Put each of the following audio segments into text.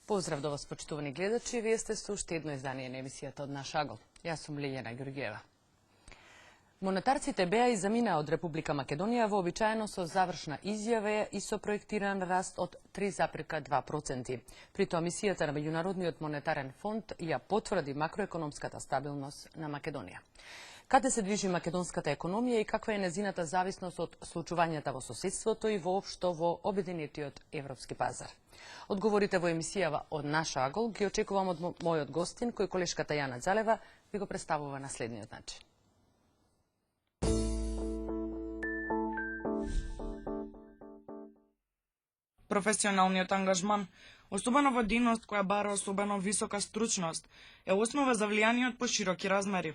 Поздрав до вас, почитувани гледачи. Вие сте со уште едно издание на емисијата од Наш агол. Јас сум Лиљана Ѓурѓева. Монетарците беа и заминаа од Република Македонија вообичаено со завршна изјава и со проектиран раст од 3,2%. При тоа мисијата на Меѓународниот монетарен фонд ја потврди макроекономската стабилност на Македонија. Каде се движи македонската економија и каква е незината зависност од случувањата во соседството и воопшто во обединетиот европски пазар? Одговорите во емисијава од Наш агол ги очекувам од мојот гостин, кој колешката Јана Ѓалева ви го представува на следниот начин. Професионалниот ангажман, особено во дејност која бара особено висока стручност, е основа за влијание од пошироки размери.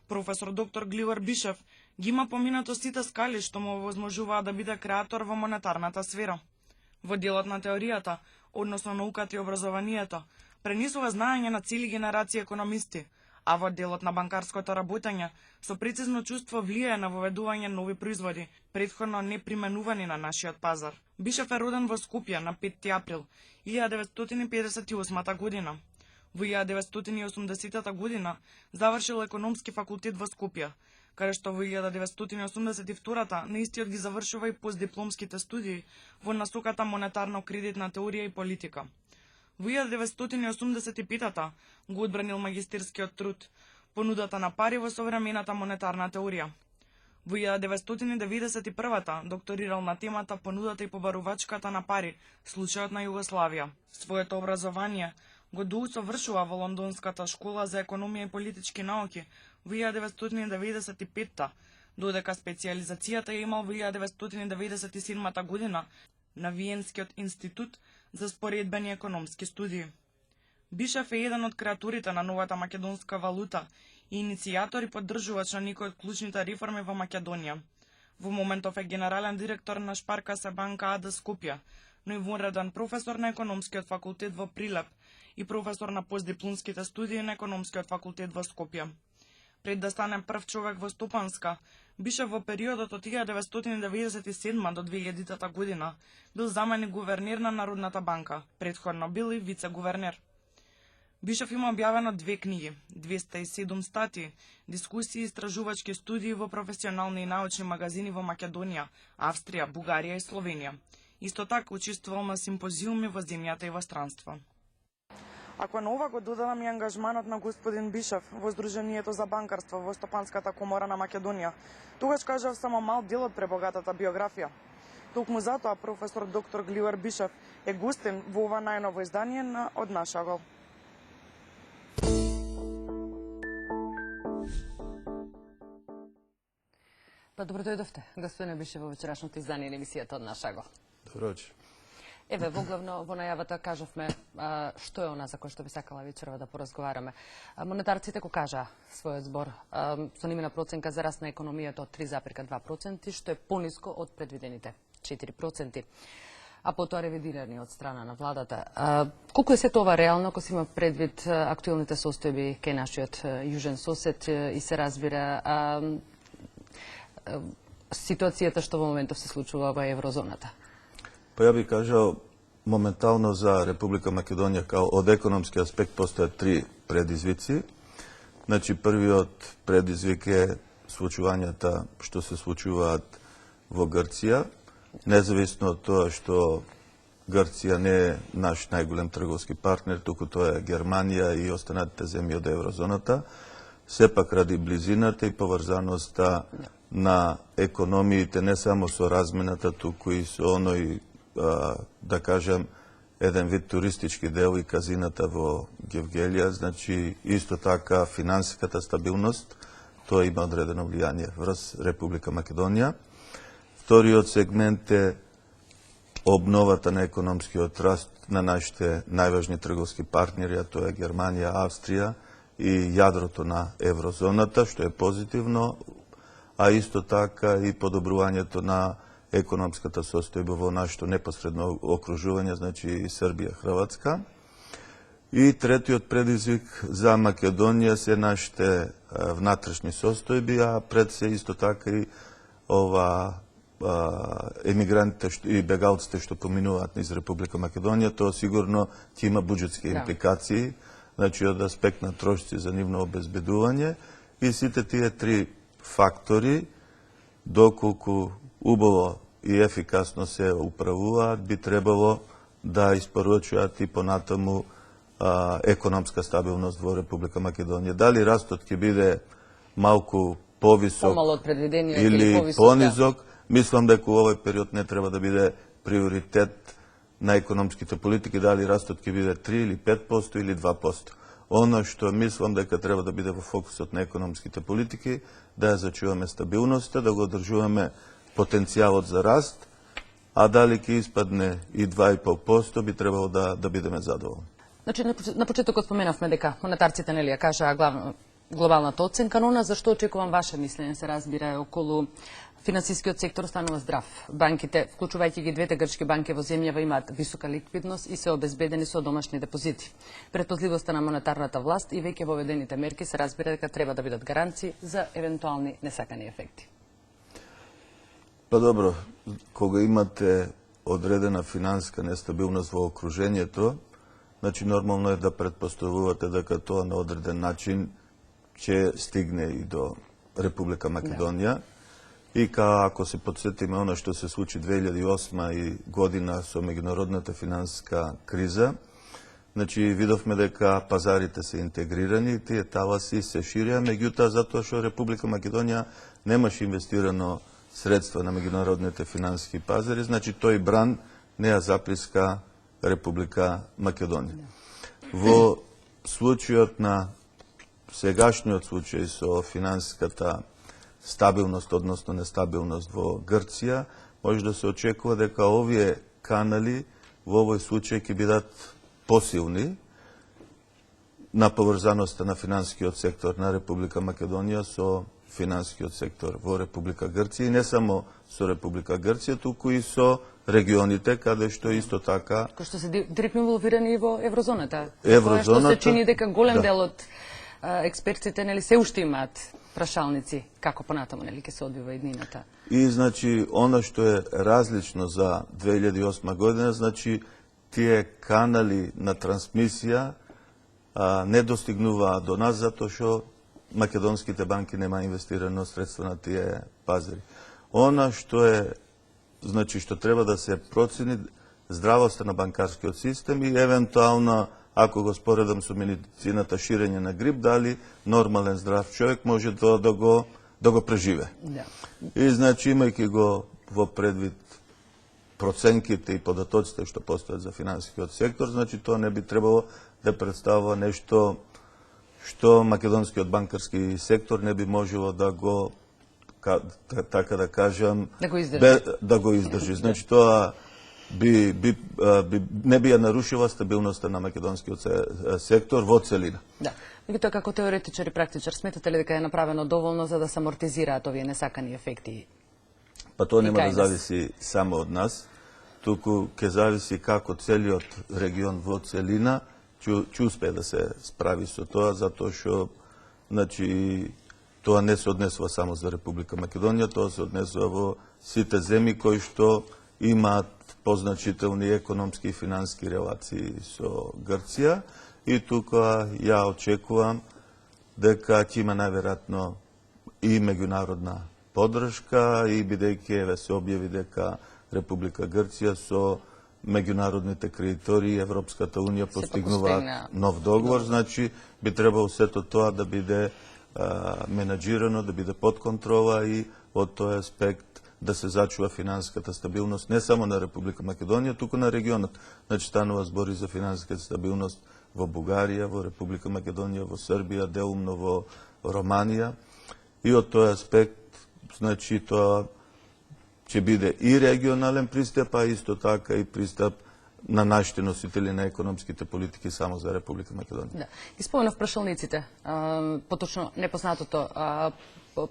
Професор доктор Гливор Бишев ги има поминато сите скали што му овозможуваат да биде креатор во монетарната сфера. Во делот на теоријата, односно науката и образованието, пренесува знаење на цели генерации економисти, а во делот на банкарското работење, со прецизно чувство влијае на воведување нови производи, претходно неприменувани на нашиот пазар. Бишев е роден во Скопје на 5 април 1958 година. Во 1980 година завршил економски факултет во Скопје, каде што во 1982 на истиот ги завршува и постдипломските студии во насоката монетарно-кредитна теорија и политика. Во 1985 го одбранил магистерскиот труд Понудата на пари во современата монетарна теорија. Во 1991 докторирал на темата Понудата и побарувачката на пари, случајот на Југославија. Своето образование го доусовршува во Лондонската школа за економија и политички науки во 1995, додека специјализацијата ја имал во 1997 година на Виенскиот институт за споредбени економски студии. Бишев е еден од креаторите на новата македонска валута и иницијатор и поддржувач на некои од клучните реформи во Македонија. Во моментов е генерален директор на Шпаркаса банка АД Скопје, но и вонреден професор на економскиот факултет во Прилеп и професор на постдипломските студии на економскиот факултет во Скопје. Пред да стане прв човек во Стопанска, Бишев во периодот од 1997 до 2000 година бил заменик гувернер на Народната банка, претходно бил и вице-гувернер. Бишев има објавено 2 книги, 207 статии, дискусии и истражувачки студии во професионални и научни магазини во Македонија, Австрија, Бугарија и Словенија. Исто така учествувал на симпозиуми во земјата и во странство. Ако на ова го додадам и ангажманот на господин Бишев во Сдруженијето за банкарство во Стопанската комора на Македонија, тогаш кажав само мал дел од пребогатата биографија. Токму затоа професор доктор Гливор Бишев е гостин во ова најново издание на Од Наш агол. Па добро дојдовте, господине Бишев, во вечерашното издание на емисијата Од Наш агол. Добро вечер. Еве, воглавно во најавата кажавме што е она за кој што би сакала вечерва да поразговараме. Монетарците го кажа својот збор со нивна проценка за раст на економијата од 3,2%, што е пониско од предвидените 4%, а потоа ревидирани од страна на владата. Колку е се тоа реално, ако се има предвид актуелните состојби кај нашиот јужен сосед и се разбира ситуацијата што во моментов се случува во еврозоната? Па ја би кажал, моментално за Република Македонија као од економски аспект постојат 3 предизвици. Значи, првиот предизвик е случувањата што се случуваат во Грција, независно од тоа што Грција не е наш најголем трговски партнер, туку тоа е Германија и останатите земји од еврозоната, сепак ради близината и поврзаноста на економиите не само со размената, туку и со оној, да кажем, еден вид туристички дел и казината во Гевгелија, значи исто така финансиската стабилност, тоа има одредено влијание врз Република Македонија. Вториот сегмент е обновата на економскиот раст на нашите најважни трговски партнери, а тоа е Германија, Австрија и јадрото на еврозоната, што е позитивно, а исто така и подобрувањето на економската состојба во нашето непосредно окружување, значи и Србија, Хрватска. И третиот предизвик за Македонија се нашите внатрешни состојби, а пред се исто така и ова емигрантите и бегалците што поминуваат низ Република Македонија, тоа сигурно ќе има буџетски импликации, значи од аспект на трошци за нивно обезбедување и сите тие три фактори, доколку убаво и ефикасно се управуваат, би требало да испоручуваат и понатаму економска стабилност во Република Македонија. Дали растот ќе биде малку повисок или понизок, мислам дека во овој период не треба да биде приоритет на економските политики, дали растот ќе биде 3 или 5% или 2%. Оно што мислам дека треба да биде во фокусот на економските политики, да ја зачуваме стабилноста, да го одржуваме потенцијалот за раст, а дали ќе испадне и 2,5%, би требало да бидеме задоволни. Значи, на почетокот споменавме дека монетарците нели ја кажаа глобалната оценка, но зашто очекувам ваше мислење, се разбира, околу финансискиот сектор останува здрав. Банките, вклучувајќи ги двете грчки банки во земјава, имаат висока ликвидност и се обезбедени со домашни депозити. Предпазливоста на монетарната власт и веќе воведените мерки се разбира дека треба да бидат гаранции за евентуални несакани ефекти. Па добро, кога имате одредена финанска нестабилност во окружението, значи нормално е да предпоставувате дека тоа на одреден начин ќе стигне и до Република Македонија. И ако се подсетиме оно што се случи 2008 година со меѓународната финансиска криза, значи видовме дека пазарите се интегрирани, тие таласи се ширија, меѓутоа затоа што Република Македонија немаше инвестирано средства на меѓународните финансиски пазари, значи тој бран не ја заприска Република Македонија. Во случајот на сегашниот случај со финансиската стабилност, односно нестабилност во Грција, може да се очекува дека овие канали во овој случај ќе бидат посилни на поврзаноста на финансискиот сектор на Република Македонија со финансискиот сектор во Република Грција и не само со Република Грција, туку и со регионите каде што исто така кои што се директно инволвирани во еврозоната. Еврозоната, тоа што се чини дека голем дел од експертите нели се уште имаат прашалници како понатаму нели ќе се одвива иднината. И значи она што е различно за 2008 година, значи тие канали на трансмисија не достигнуваат до нас затоа што македонските банки нема инвестирано средства на тие пазари. Она што е значи што треба да се процени здравоста на банкарскиот систем и евентуално ако го споредам со медицината ширење на грип, дали нормален здрав човек може да го преживе. Да. И значи имајќи го во предвид проценките и податоците што постојат за финансискиот сектор, значи тоа не би требало да представува нешто што македонскиот банкарски сектор не би можело да го така да кажам да го издржи. Значи тоа не би ја нарушила стабилноста на македонскиот сектор во целина. Да. Меѓутоа, како теоретичар и практичар, сметате ли дека е направено доволно за да се амортизираат овие несакани ефекти? Па тоа нема да зависи само од нас, туку ќе зависи како целиот регион во целина ќе успее да се справи со тоа, затоа што значи тоа не се однесува само за Република Македонија, тоа се однесува во сите земји кои што имаат позначителни економски и финански релации со Грција и тука ја очекувам дека ќе има најверојатно и меѓународна поддршка и бидејќи се објави дека Република Грција со меѓународните кредитори и Европската унија постигнува нов договор, значи би требало сето тоа да биде менаџирано, да биде под контрола и од тој аспект да се зачува финансиската стабилност не само на Република Македонија, туку на регионот. Значи станува збори за финансиската стабилност во Бугарија, во Република Македонија, во Србија, делумно во Романија. И од тој аспект, значи тоа ќе биде и регионален пристап, а исто така и пристап на нашите носители на економските политики само за Република Македонија. Да. И споменав прашалниците, поточно непознатото.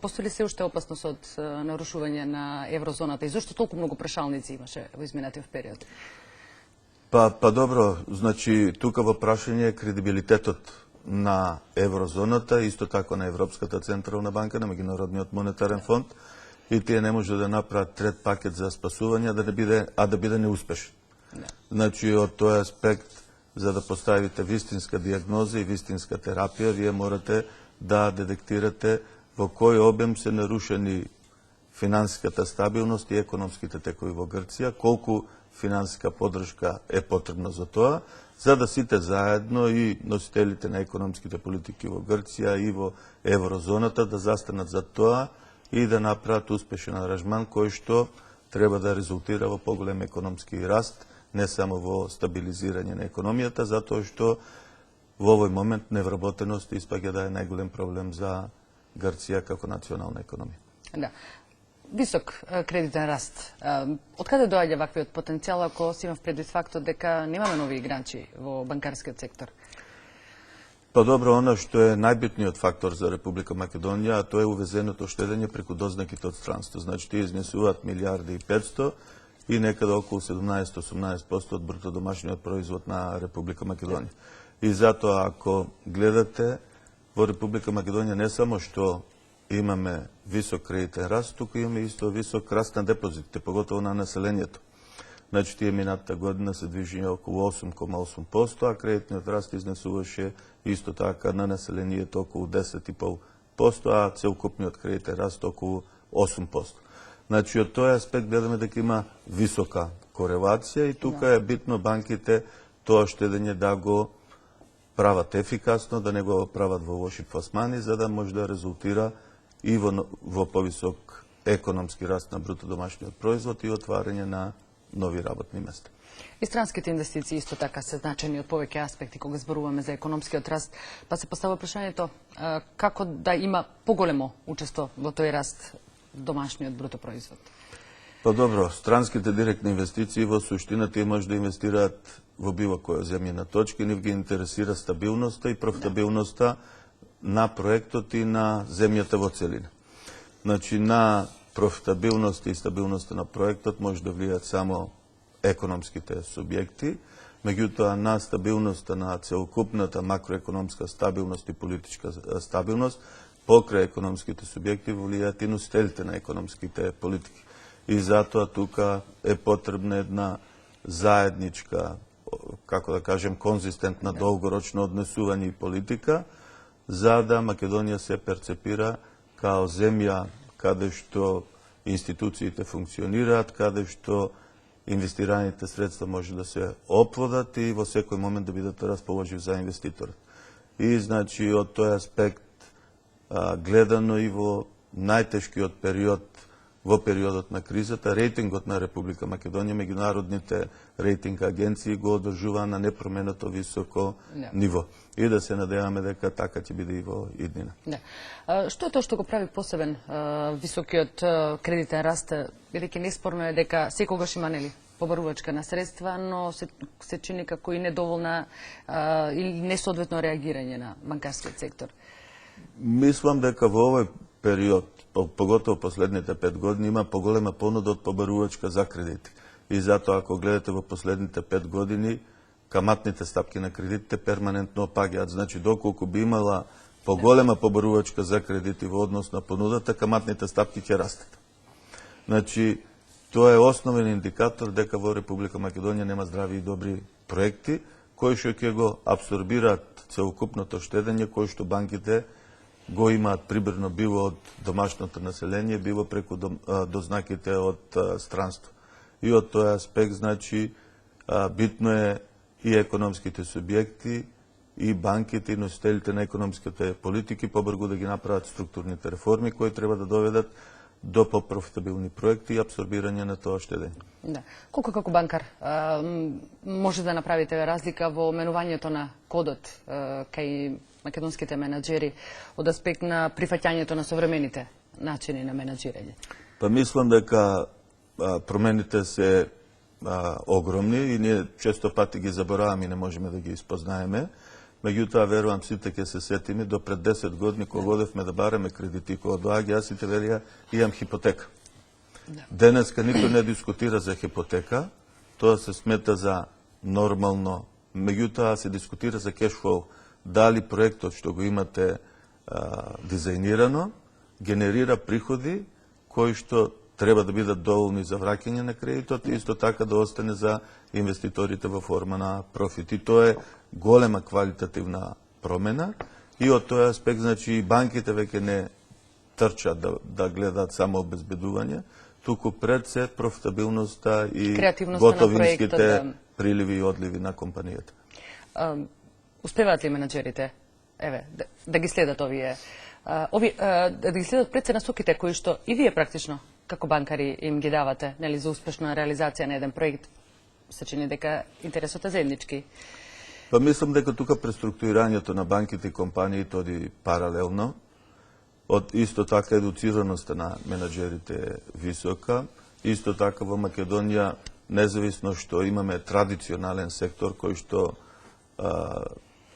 Постои ли се уште опасност од нарушување на еврозоната и зашто толку многу прашалници имаше во изминатиот период? Па добро, значи тука во прашање е кредибилитетот на еврозоната, исто така на Европската централна банка, на Меѓународниот монетарен фонд и тие не може да направат трет пакет за спасување, да биде неуспешен. Значи, од тој аспект, за да поставите вистинска диагноза и вистинска терапија, вие морате да детектирате во кој обем се нарушени финансиската стабилност и економските текови во Грција, колку финансиска поддршка е потребна за тоа, за да сите заедно и носителите на економските политики во Грција и во еврозоната да застанат за тоа и да направат успешен аранжман кој што треба да резултира во поголем економски раст, не само во стабилизирање на економијата, затоа што во овој момент невработеност испаѓа да е најголем проблем за Грција како национална економија. Да. Висок кредитен раст. Од каде доаѓа ваквиот потенцијал ако си имав предвид фактот дека немаме нови играчи во банкарскиот сектор? Па добро, она што е најбитниот фактор за Република Македонија, а тоа е увезеното штедење преку дознаките од странство. Значи, тие изнесуваат милиарди и 500 и некаде околу 17-18% од бруто домашниот производ на Република Македонија. И затоа, ако гледате, во Република Македонија не само што имаме висок кредитен раст, туку имаме исто висок раст на депозитите, поготово на населението. Значи, тие минатата година се движи околу 8,8%, а кредитниот раст изнесуваше исто така на населението околу 10,5%, а целокупниот кредитен раст околу 8%. Значи, од тој аспект гледаме дека има висока корелација и тука е битно банките тоа штедење да го прават ефикасно, да не го прават во лоши пласмани, за да може да резултира и во повисок економски раст на бруто домашниот производ и отварање на нови работни места. И странските инвестиции исто така се значени од повеќе аспекти кога зборуваме за економскиот раст, па се поставува прашањето како да има поголемо учество во тој раст домашниот бруто производ. Па добро, странските директни инвестиции во суштина тие може да инвестираат во било која земјина точка и нив ги интересира стабилноста и профитабилноста на проектот и на земјата во целина. Значи, на профитабилноста и стабилноста на проектот може да влијаат само економските субјекти, меѓутоа на стабилноста на целокупната макроекономска стабилност и политичка стабилност, покрај економските субјекти влијаат и носителите на економските политики. И затоа тука е потребна една заедничка, како да кажем, конзистентна долгорочно однесување и политика, за да Македонија се перцепира као земја каде што институциите функционираат, каде што инвестираните средства може да се оплодат и во секој момент да бидат расположив за инвеститорот. И значи од тој аспект гледано и во најтешкиот период, во периодот на кризата, рейтингот на Република Македонија, меѓународните рейтинг агенции го одржува на непроменето високо ниво. И да се надеваме дека така ќе биде и во иднина. Да. Што е тоа што го прави посебен високиот кредитен раст, бидејќи неспорно е дека секогаш има побарувачка на средства, но се чини како и недоволна или несоодветно реагирање на банкарскиот сектор? Мислам дека во овој период, поготово последните 5 години, има поголема понуда од побарувачка за кредити. И затоа, ако гледате во последните 5 години, каматните стапки на кредитите перманентно опаѓаат. Значи, доколку би имала поголема побарувачка за кредити во однос на понудата, каматните стапки ќе растат. Значи, тоа е основен индикатор дека во Република Македонија нема здрави и добри проекти, кои што ќе го абсорбираат целокупното штедење, кои што банките го имаат прибрно било од домашното население, било преку дознаките од странство. И од тој аспект, значи, битно е и економските субјекти, и банките, и носителите на економските политики побрзо да ги направат структурните реформи кои треба да доведат до попрофитабилни проекти и абсорбирање на тоа штедење. Да. Колку како банкар може да направите разлика во менувањето на кодот кај македонските менаџери од аспект на прифаќањето на современите начини на менаџирање? Па мислам дека промените се огромни и ние често пати ги забораваме и не можеме да ги испознаеме. Меѓутоа, верувам, сите ќе се сетиме, до пред 10 години, кога одевме да бараме кредити, кога доаѓа, јас сите велија, имам хипотека. Денеска никој не дискутира за хипотека, тоа се смета за нормално, меѓутоа се дискутира за кешфлоу. Дали проектот што го имате дизајнирано, генерира приходи кои што треба да бидат доволни за враќање на кредитот и исто така да остане за инвеститорите во форма на профит. И тоа е голема квалитативна промена и од тој аспект, значи, банките веќе не трчат да гледаат само обезбедување, туку пред се профитабилноста и готовинските приливи и одливи на компанијата. Успеваат ли менаџерите да ги следат овие да ги следат пред се насоките кои што и вие практично како банкари им ги давате, нели, за успешна реализација на еден проект? Се чини дека интересот е заеднички. Па мислам дека тука преструктурирањето на банките и компаниите оди паралелно. Од исто така едуцираноста на менаџерите е висока. Исто така во Македонија, независно што имаме традиционален сектор кој што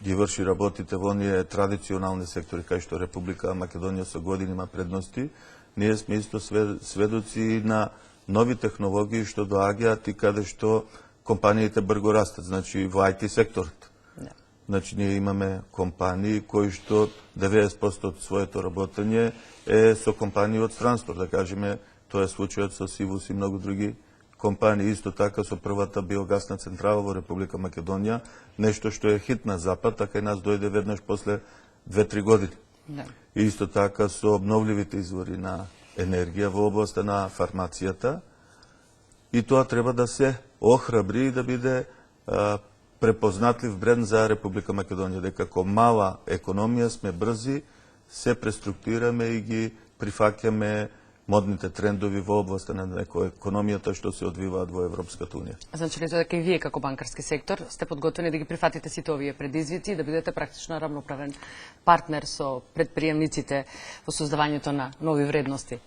ги врши работите во оние традиционални сектори кај што Република Македонија со години има предности, ние сме исто сведоци на нови технологии што доаѓаат и каде што компаниите брзо растат, значи во IT секторот. Значи ние имаме компании кои што 90% од своето работење е со компании од странство, да кажеме, тоа е случајот со Сивус и многу други компании. Исто така со првата биогасна централа во Република Македонија, нешто што е хит на запад, така и нас дојде веднаш после 2-3 години. И исто така со обновливите извори на енергија во областа на фармацијата. И тоа треба да се охрабри и да биде препознатлив бренд за Република Македонија, дека како мала економија сме брзи, се преструктурираме и ги прифаќаме модните трендови во областа на економијата што се одвиваат во Европската унија. Значи ли тоа дека и вие како банкарски сектор сте подготвени да ги прифатите сите овие предизвици и да бидете практично рамноправен партнер со предприемниците во создавањето на нови вредности?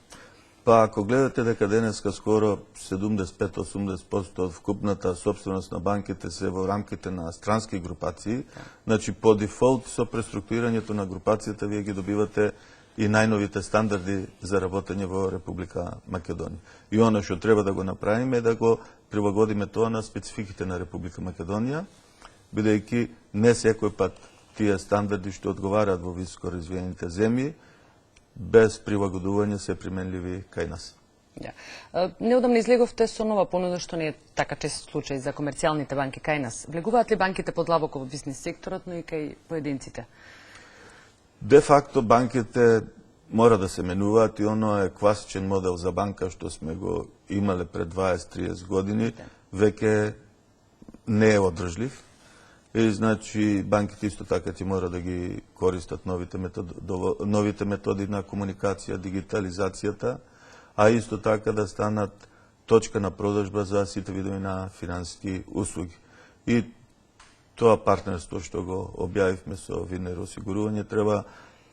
Па ако гледате дека денеска скоро 75-80% од вкупната собственост на банките се во рамките на странски групации, значи по дефолт со преструктурирањето на групацијата вие ги добивате и најновите стандарди за работење во Република Македонија. И оно што треба да го направиме е да го прилагодиме тоа на спецификите на Република Македонија, бидејќи не секој пат тие стандарди што одговараат во високо развиените земји без прилагодување се применливи кај нас. Неодамна излеговте со нова понуда што не е така чест случај за комерцијалните банки кај нас. Влегуваат ли банките подлабоко во бизнис секторот, но и кај поединците? Де факто банките мора да се менуваат и оно е класичен модел за банка што сме го имале пред 20-30 години, веќе не е одржлив. И значи банките исто така ти мора да ги користат новите методи на комуникација, дигитализацијата, а исто така да станат точка на продажба за сите видови на финансиски услуги. И тоа партнерство што го објавивме со Винер осигурување треба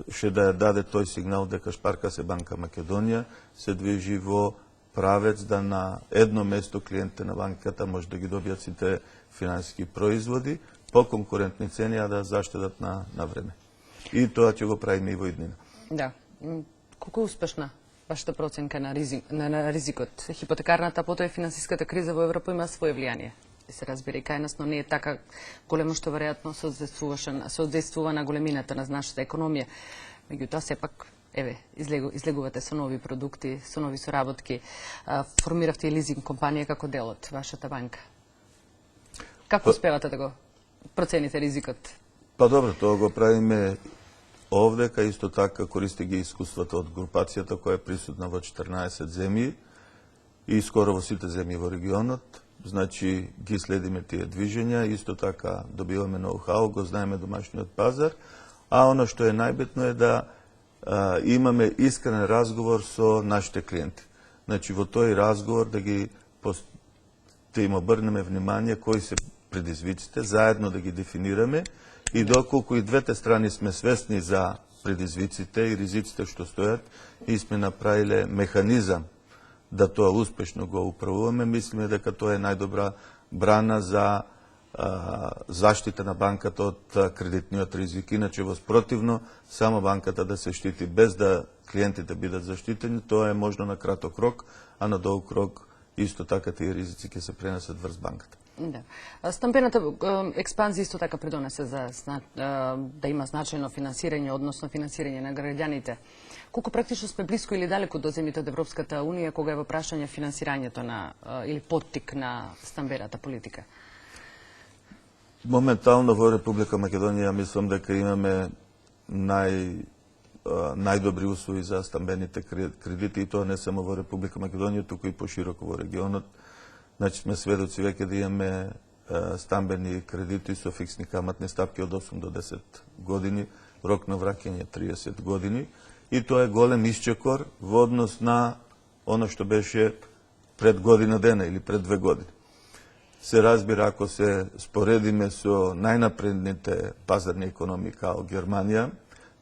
ше да ја даде тој сигнал дека Шпарка се банка Македонија се движи во правец да на едно место клиентите на банката може да ги добијат сите финансиски производи по конкурентни цени, а да заштедат на време. И тоа ќе го правиме и во иднина. Да. Колку успешна вашата проценка на ризикот? Хипотекарната, потоа и финансиската криза во Европа има свое влијание. И се разбира и кај нас, но не е така големо што веројатно се одействува на големината на нашата економија. Меѓутоа, сепак, излегувате со нови продукти, со нови соработки. Формиравте и лизинг компанија како дел од вашата банка. Како успевате да го процените ризикот? Па добро, тоа го правиме овдека, исто така користи ги искуството од групацијата која е присутна во 14 земји и скоро во сите земји во регионот. Значи ги следиме тие движења, исто така добиваме ноу-хау, го знаеме домашниот пазар, а оно што е најбитно е да имаме искрен разговор со нашите клиенти. Значи во тој разговор да им обрнеме внимание кои се предизвиците, заедно да ги дефинираме и доколку и двете страни сме свесни за предизвиците и ризиците што стојат и сме направиле механизам да тоа успешно го управуваме, мислиме дека тоа е најдобра брана за заштита на банката од кредитниот ризик. Иначе, воспротивно, само банката да се штити без да клиентите бидат заштитени, тоа е можно на краток рок, а на долг рок исто така тие ризици ќе се пренесат врз банката. Да. Стамбената експанзија исто така придонесе за да има значајно финансирање, односно финансирање на граѓаните. Колку практично сме близко или далеко до земјите од Европската Унија кога е во прашање финансирањето на или поттик на стамбената политика? Моментално во Република Македонија мислам дека имаме најдобри услови за стамбените кредити и тоа не само во Република Македонија, туку и пошироко во регионот. Значи сме сведоци веќе да имаме стамбени кредити со фиксни каматни стапки од 8 до 10 години, рок на враќање 30 години и тоа е голем исчекор во однос на оно што беше пред година дена или пред 2 години. Се разбира, ако се споредиме со најнапредните пазарни економии као Германија,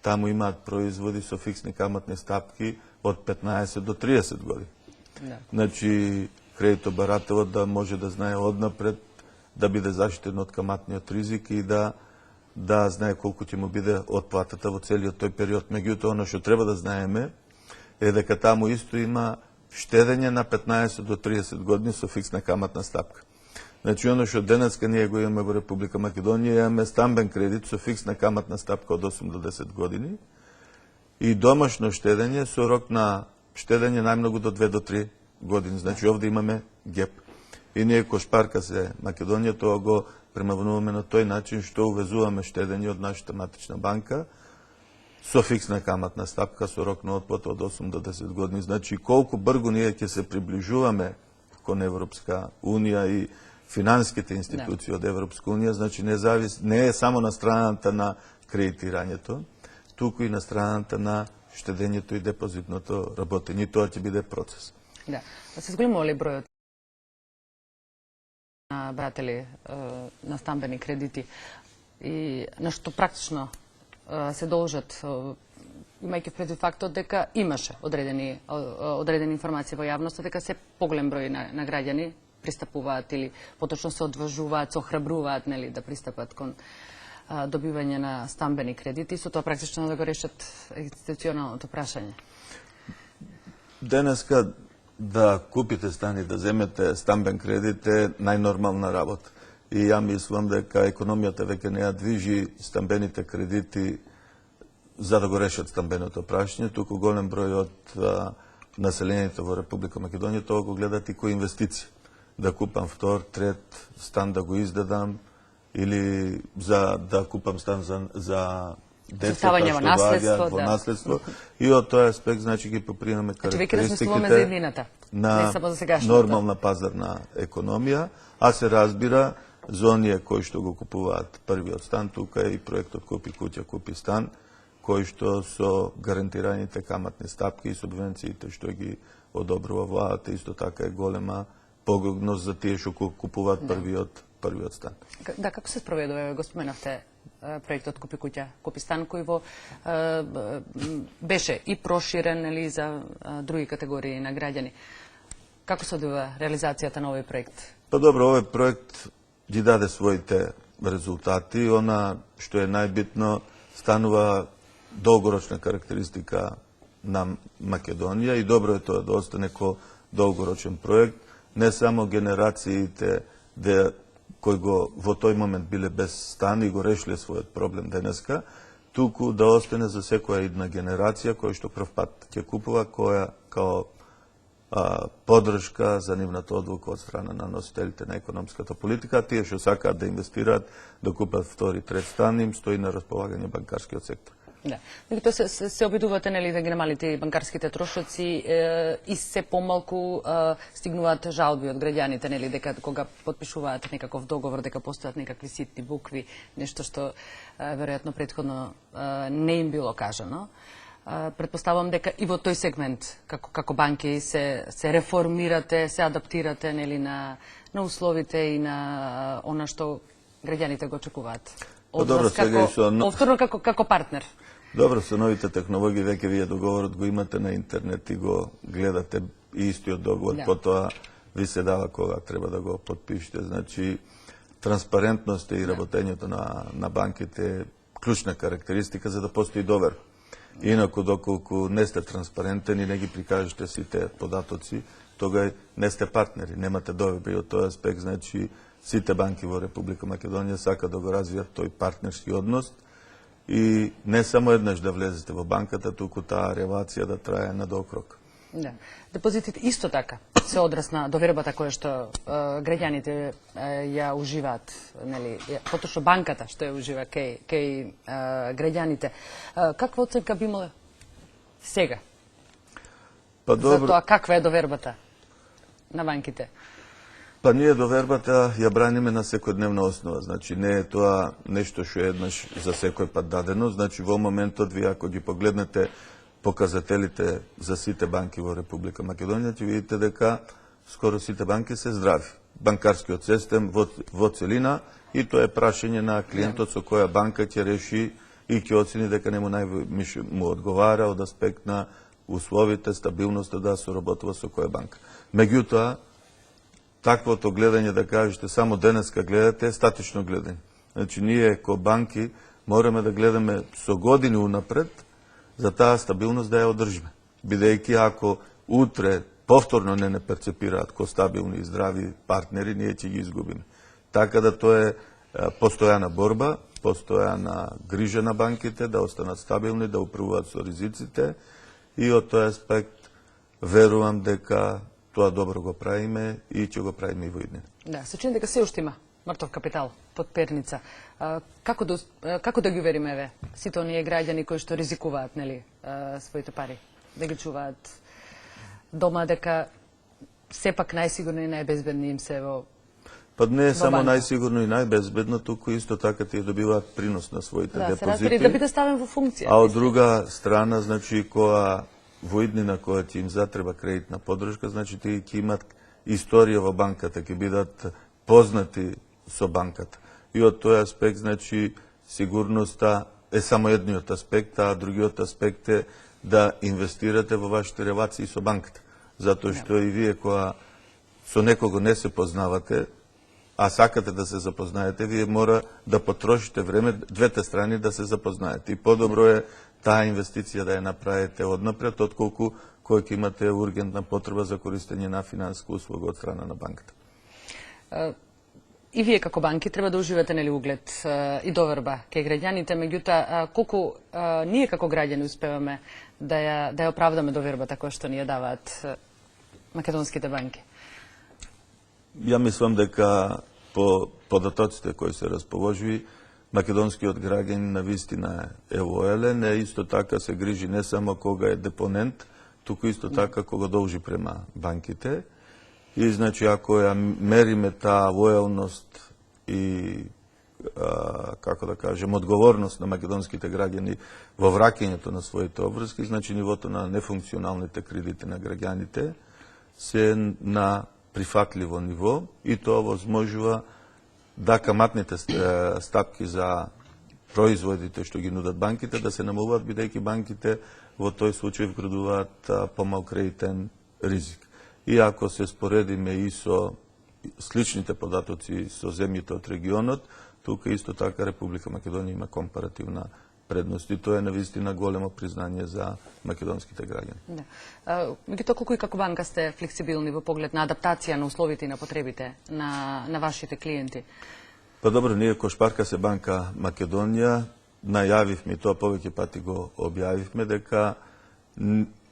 таму имаат производи со фиксни каматни стапки од 15 до 30 години. Да. Значи, кредитобарателот да може да знае однапред, да биде заштитен од каматниот ризик и да знае колку ќе му биде отплатата во целиот тој период. Меѓутоа, оно што треба да знаеме е дека таму исто има штедење на 15 до 30 години со фиксна каматна стапка. Значи, оно што денеска ние го имаме во Република Македонија, имаме стамбен кредит со фиксна каматна стапка од 8 до 10 години и домашно штедење со рок на штедење најмногу до 2 до 3 години. Значи, овде имаме геп. И ние кој Шпарка се Македонија тоа го премавнуваме на тој начин што увезуваме штедење од нашата матична банка со фиксна каматна стапка со рок на отплата од 8 до 10 години. Значи, колку брзо ние ќе се приближуваме кон Европска Унија и финансиските институции од Европска Унија, значи не е само на страната на кредитирањето, туку и на страната на штедењето и депозитното работење. И тоа ќе биде процес. Да. Се зголемува ли бројот на братели на стамбени кредити и на што практично се должат, имајќи предвид фактот дека имаше одредени информации во јавноста дека се поголем број на граѓани пристапуваат или поточно се одважуваат, се охрабруваат нели да пристапат кон добивање на стамбени кредити, со тоа практично да го решат институционалното прашање. Денеска да купите стан и да земете стамбен кредит е најнормална работа. И ја мислам дека економијата веќе не ја движи стамбените кредити за да го решат стамбеното прашање, туку голем број од населението во Република Македонија тоа го гледат и кои инвестиции. Да купам втор, трет стан да го издадам или за да купам стан за деца во наследство, во наследство. И од тој аспект, значи, ги попримаме карактеристиките на нормална пазарна економија, а се разбира, за оние кои што го купуваат првиот стан, тука е и проектот Купи куќа, купи стан, кои што со гарантираните каматни стапки и субвенциите што ги одобрува владата, исто така е голема погубност за тие што купуваат првиот стан. Да, како се спроведува, го споменавте, проектот Купи куќа, купи стан, кој беше и проширен или за други категории на граѓани. Како се одвива реализацијата на овој проект? Па добро, овој проект ги даде своите резултати. Она што е најбитно, станува долгорочна карактеристика на Македонија и добро е тоа да остане ко долгорочен проект. Не само генерациите кои го во тој момент биле без стан и го решиле својот проблем денеска, туку да остане за секоја една генерација која што прв пат ќе купува, која као поддршка за нивната одлука од страна на носителите на економската политика, тие што сакаат да инвестираат, да купат втори, трет стан, им стои на располагање банкарскиот сектор. Да. Меѓутоа се обидувате нели да ги намалите банкарските трошоци и се помалку стигнуваат жалби од граѓаните нели дека кога потпишуваат некаков договор дека постојат некакви ситни букви, нешто што веројатно претходно не им било кажано. Претпоставувам дека и во тој сегмент како банки се реформирате, се адаптирате нели на условите и на она што граѓаните го очекуваат. Од вас повторно како партнер. Добро, со новите технологии веќе вие договорот го имате на интернет и го гледате и истиот договор, потоа ви се дава кога треба да го потпишете. Значи, транспарентност и работењето на банките е клучна карактеристика за да постои довер. Инаку, доколку не сте транспарентен и не ги прикажете сите податоци, тога не сте партнери, немате доверби од тој аспект. Значи, сите банки во Република Македонија сака да го развијат тој партнерски однос и не само еднаш да влезете во банката, туку таа релација да трае на долг рок. Да. Депозитите исто така се одраз на довербата која што граѓаните ја уживаат, нели, поточно банката што ја ужива кај граѓаните. Каква оценка би имала сега? Па За добро, тоа каква е довербата на банките? па ние довербата ја браниме на секојдневна основа, значи не е тоа нешто што е еднаш за секој пат дадено, значи во моментот вие ако ги погледнете показателите за сите банки во Република Македонија, ќе видите дека скоро сите банки се здрави. Банкарскиот систем во целина и тоа е прашање на клиентот со која банка ќе реши и ќе оцени дека не му највише му одговара од аспект на условите, стабилноста да соработува со која банка. Меѓутоа, таквото гледање да кажете само денеска гледате е статично гледање. Значи ние ко банки мораме да гледаме со години унапред за таа стабилност да ја одржиме. Бидејќи ако утре повторно не перцепираат ко стабилни и здрави партнери, ние ќе ги изгубиме. Така да тоа е постојана борба, постојана грижа на банките да останат стабилни, да управуваат со ризиците и од тој аспект верувам дека тоа добро го правиме и ќе го правиме и во иднина. Да, се чини дека се уште има мртов капитал под перница. Како да ги увериме еве сите оние граѓани кои што ризикуваат, нели, своите пари, да ги чуваат дома, дека сепак најсигурно и најбезбедни им се во Па не е само банка. најсигурно и најбезбедно, туку исто така тие добиваат принос на своите да, се депозити. разбери да биде ставен во функција. А од друга страна, значи, која во иднина која ќе им затреба кредитна поддршка, значи тие ќе имат историја во банката, ќе бидат познати со банката. И од тој аспект, значи, сигурноста е само едниот аспект, а другиот аспект е да инвестирате во вашите релации со банката. Затоа што и вие која со некого не се познавате, а сакате да се запознаете, вие мора да потрошите време двете страни да се запознаете. И подобро е таа инвестиција да ја направите однапред, отколку кој ќе имате ургентна потреба за користење на финансиска услуга од страна на банката. И вие како банки треба да уживате, нели, углед и доверба кај граѓаните, меѓутоа колку ние како граѓани успеваме да ја оправдаме довербата која што ни ја даваат македонските банки? Ја мислам дека по податоците кои се расположиви, македонскиот граѓанин на вистина е лојален, и исто така се грижи не само кога е депонент, туку исто така кога должи према банките. И значи ако ја мериме таа лојалност и како да кажем одговорност на македонските граѓани во враќањето на своите обврски, значи нивото на нефункционалните кредити на граѓаните се на прифатливо ниво и тоа возможува да каматните стапки за производите што ги нудат банките да се намалуваат, бидејќи банките во тој случај вградуваат помал кредитен ризик. И ако се споредиме и со сличните податоци со земјите од регионот, тука исто така Република Македонија има компаративна предност и тоа е навистина големо признање за македонските граѓани. Да. Меѓутоа, колку и како банка сте флексибилни во поглед на адаптација на условите и на потребите на вашите клиенти? Па добро, ние ко Шпарка се банка Македонија најавивме и тоа повеќе пати го објавивме дека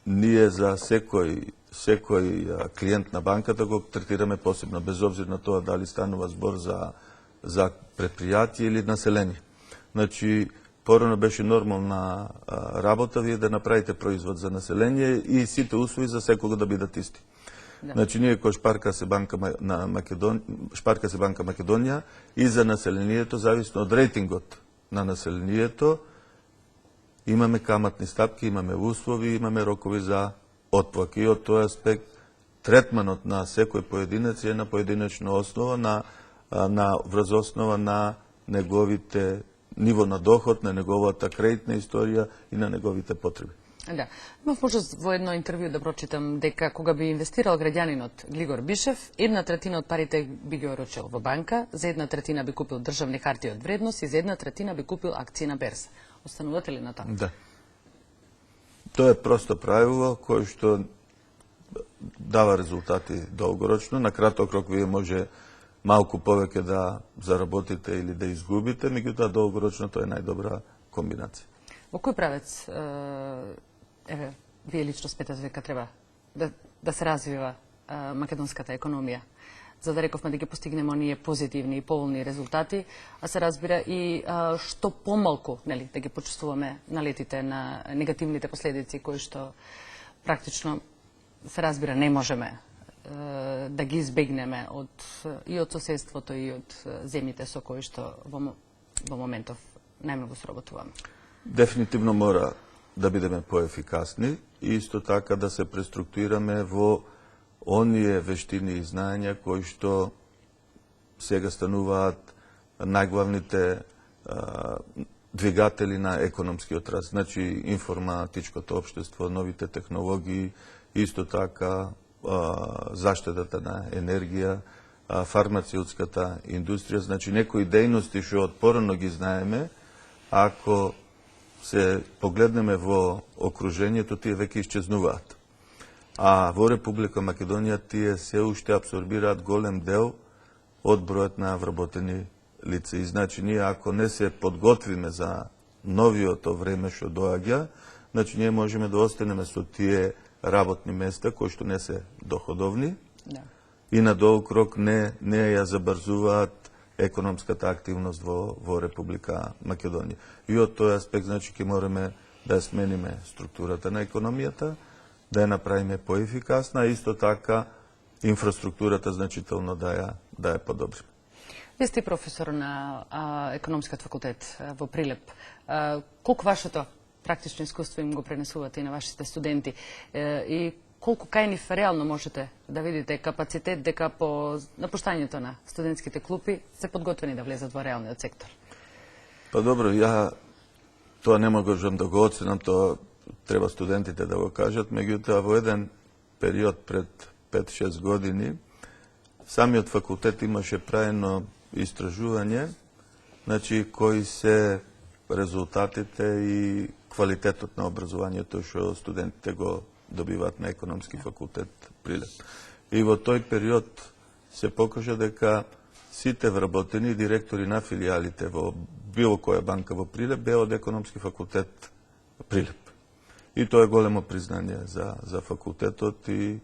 ние за секој клиент на банката го третираме посебно, без обзир на тоа дали станува збор за предпријатие или население. Значи, порано беше нормална работа вие да направите производ за население и сите услови за секого да бидат исти. Да. Значи, ние кој Шпарка се банка Македонија и за населението, зависно од рейтингот на населението, имаме каматни стапки, имаме услови, имаме рокови за отплаки. И од тој аспект, третманот на секој поединец е на поединечна основа, врз основа на неговите ниво на доход, на неговата кредитна историја и на неговите потреби. Да. Имав можност во едно интервју да прочитам дека кога би инвестирал граѓанинот Глигор Бишев, 1/3 од парите би ги орочил во банка, за 1/3 би купил државни хартии од вредност и за 1/3 би купил акции на берза. Останувате ли на тоа? Да. Тоа е просто правило кое што дава резултати долгорочно. На краток рок вие малку повеќе да заработите или да изгубите, меѓутоа долгорочно тоа е најдобра комбинација. Во кој правец, еве, вие лично сметате дека треба да се развива македонската економија, за да рековме да ги постигнеме оние позитивни и поволни резултати, а се разбира и што помалку, нели, да ги почувствуваме налетите на негативните последици кои што практично се разбира не можеме да ги избегнеме и од соседството и од земјите со кои што во моментов најмногу сработуваме. Дефинитивно мора да бидеме поефикасни и исто така да се преструктурираме во оние вештини и знаења кои што сега стануваат најглавните двигатели на економскиот раст. Значи, информатичкото општество, новите технологии, исто така заштитата на енергија, фармацеутската индустрија, значи некои дејности што од порано ги знаеме, ако се погледнеме во окружението, тие веќе исчезнуваат. А во Република Македонија тие се уште абсорбираат голем дел од бројот на вработени лица. И значи ние ако не се подготвиме за новиото време што доаѓа, значи ние можеме да останеме со тие работни места кои што не се доходовни, Да. и на долг рок не ја забрзуваат економската активност во Република Македонија. И од тој аспект, значи, ќе мораме да ја смениме структурата на економијата, да ја направиме поефикасна, а исто така инфраструктурата значително да ја подобриме. Вие сте професор на економскиот факултет во Прилеп. Колку вашето практично искуство им го пренесувате и на вашите студенти и колку кај нив реално можете да видите капацитет дека по напуштањето на студентските клупи се подготвени да влезат во реалниот сектор? Па добро, ја тоа не можам да го оценам, тоа треба студентите да го кажат, меѓутоа во еден период пред 5-6 години самиот факултет имаше праено истражување, значи кои се резултатите и квалитетот на образованието што студентите го добиваат на економски факултет Прилеп. И во тој период се покажа дека сите вработени директори на филиалите во било која банка во Прилеп беа од економски факултет Прилеп. И тоа е големо признание за факултетот и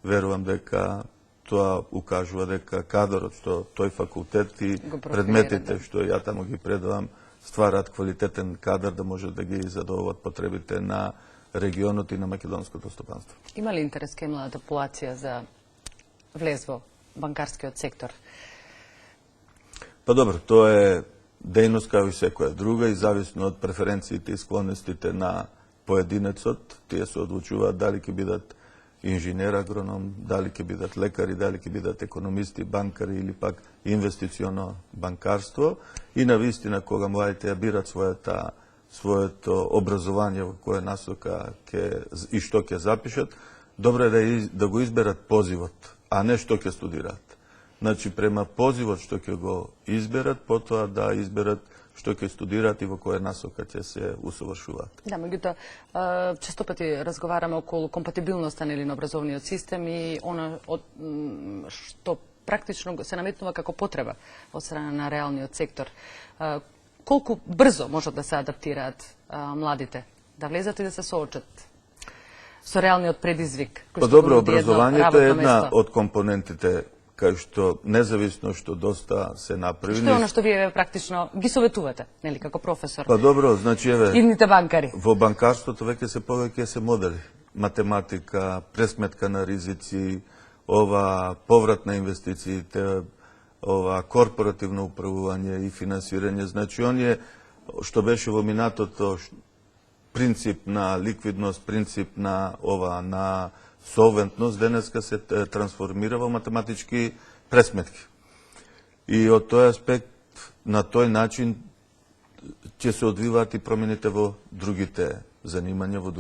верувам дека тоа укажува дека кадрот што тој факултет и предметите што ја таму ги предавам ствараат квалитетен кадар да може да ги задоволат потребите на регионот и на македонското стопанство. Има ли интерес кај младата популација за влез во банкарскиот сектор? Па добро, тоа е дејност како и секоја друга и зависно од преференциите и склонностите на поединецот, тие се одлучуваат дали ќе бидат инженер, агроном, дали ќе бидат лекари, дали ќе бидат економисти, банкари или пак инвестиционо банкарство и на вистина кога младите ја бират своето образование во која насока и што ќе запишат, добро е да го изберат позивот, а не што ќе студираат. Значи, према позивот што ќе го изберат, потоа да изберат што ќе студираат и во која насока ќе се усовршуваат. Да, меѓутоа, често пати разговараме околу компатибилноста на образовниот систем и она што практично се наметнува како потреба од страна на реалниот сектор. Колку брзо можат да се адаптираат младите, да влезат и да се соочат со реалниот предизвик? Па добро, образованието е една од компонентите кај што независно што доста се направи. Што е оно што вие практично ги советувате, нели, како професор? Па добро, значи еве идните банкари. Во банкарството веќе се модели. Математика, пресметка на ризици, ова поврат на инвестициите, ова корпоративно управување и финансирање, значи оние што беше во минатото принцип на ликвидност, принцип на на солвентност, денеска се трансформира во математички пресметки. И од тој аспект, на тој начин ќе се одвиваат и промените во другите занимања, во